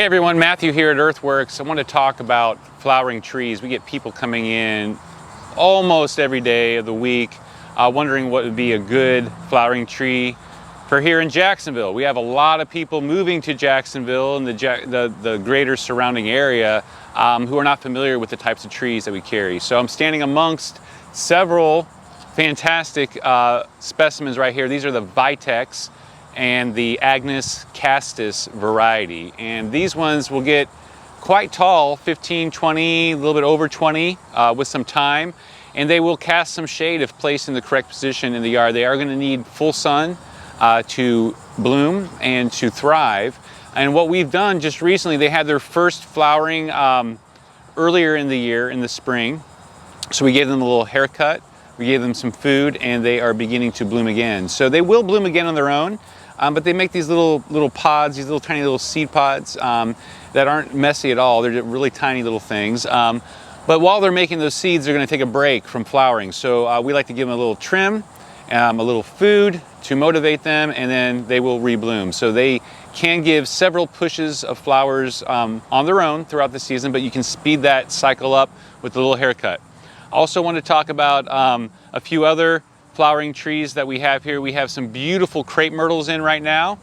everyone, Matthew here at Earthworks. I want to talk about flowering trees. We get people coming in almost every day of the week wondering what would be a good flowering tree for here in Jacksonville. We have a lot of people moving to Jacksonville and the greater surrounding area who are not familiar with the types of trees that we carry. So I'm standing amongst several fantastic specimens right here. These are the Vitex and the Agnus castus variety. And these ones will get quite tall, 15, 20, a little bit over 20 with some time. And they will cast some shade if placed in the correct position in the yard. They are going to need full sun to bloom and to thrive. And what we've done just recently, they had their first flowering earlier in the year, in the spring. So we gave them a little haircut, we gave them some food, and they are beginning to bloom again. So they will bloom again on their own. But they make these little pods, these little tiny little seed pods that aren't messy at all. They're really tiny little things. But while they're making those seeds, they're going to take a break from flowering. So we like to give them a little trim, a little food to motivate them, and then they will rebloom. So they can give several pushes of flowers on their own throughout the season, but you can speed that cycle up with a little haircut. Also want to talk about a few other flowering trees that we have here. We have some beautiful crape myrtles in right now.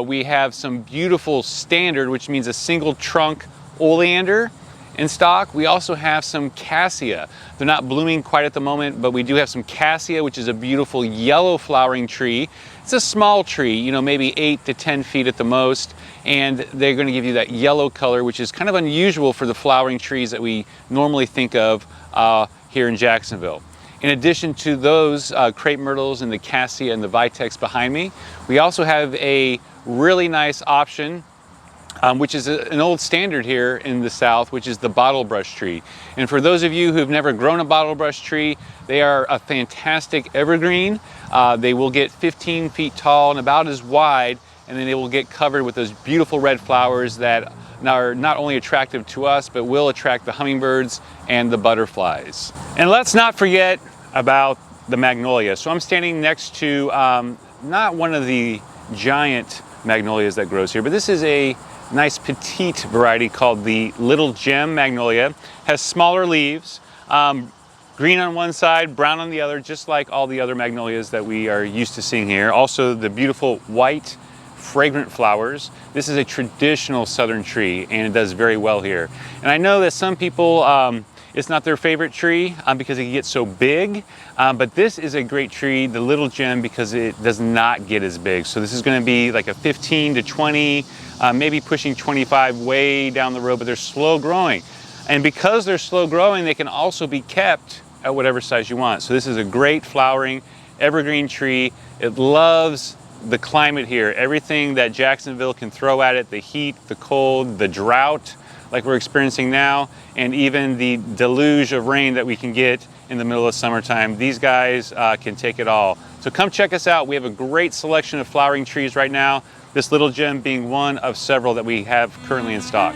We have some beautiful standard, which means a single trunk oleander in stock. We also have some cassia. They're not blooming quite at the moment, but we do have some cassia, which is a beautiful yellow flowering tree. It's a small tree, you know, maybe 8 to 10 feet at the most, and they're going to give you that yellow color, which is kind of unusual for the flowering trees that we normally think of here in Jacksonville. In addition to those crape myrtles and the cassia and the Vitex behind me, we also have a really nice option, which is an old standard here in the South, which is the bottle brush tree. And for those of you who've never grown a bottle brush tree, they are a fantastic evergreen. They will get 15 feet tall and about as wide, and then they will get covered with those beautiful red flowers that are not only attractive to us, but will attract the hummingbirds and the butterflies. And let's not forget about the Magnolia. So I'm standing next to not one of the giant magnolias that grows here, but this is a nice petite variety called the Little Gem Magnolia. Has smaller leaves, green on one side, brown on the other, just like all the other magnolias that we are used to seeing here. Also the beautiful white fragrant flowers. This is a traditional southern tree and it does very well here. And I know that some people it's not their favorite tree because it gets so big, but this is a great tree, the Little Gem, because it does not get as big. So this is going to be like a 15 to 20, maybe pushing 25 way down the road, but they're slow growing. And because they're slow growing, they can also be kept at whatever size you want. So this is a great flowering evergreen tree. It loves the climate here, everything that Jacksonville can throw at it, the heat, the cold, the drought like we're experiencing now, and even the deluge of rain that we can get in the middle of summertime. These guys can take it all. So come check us out. We have a great selection of flowering trees right now, this Little Gem being one of several that we have currently in stock.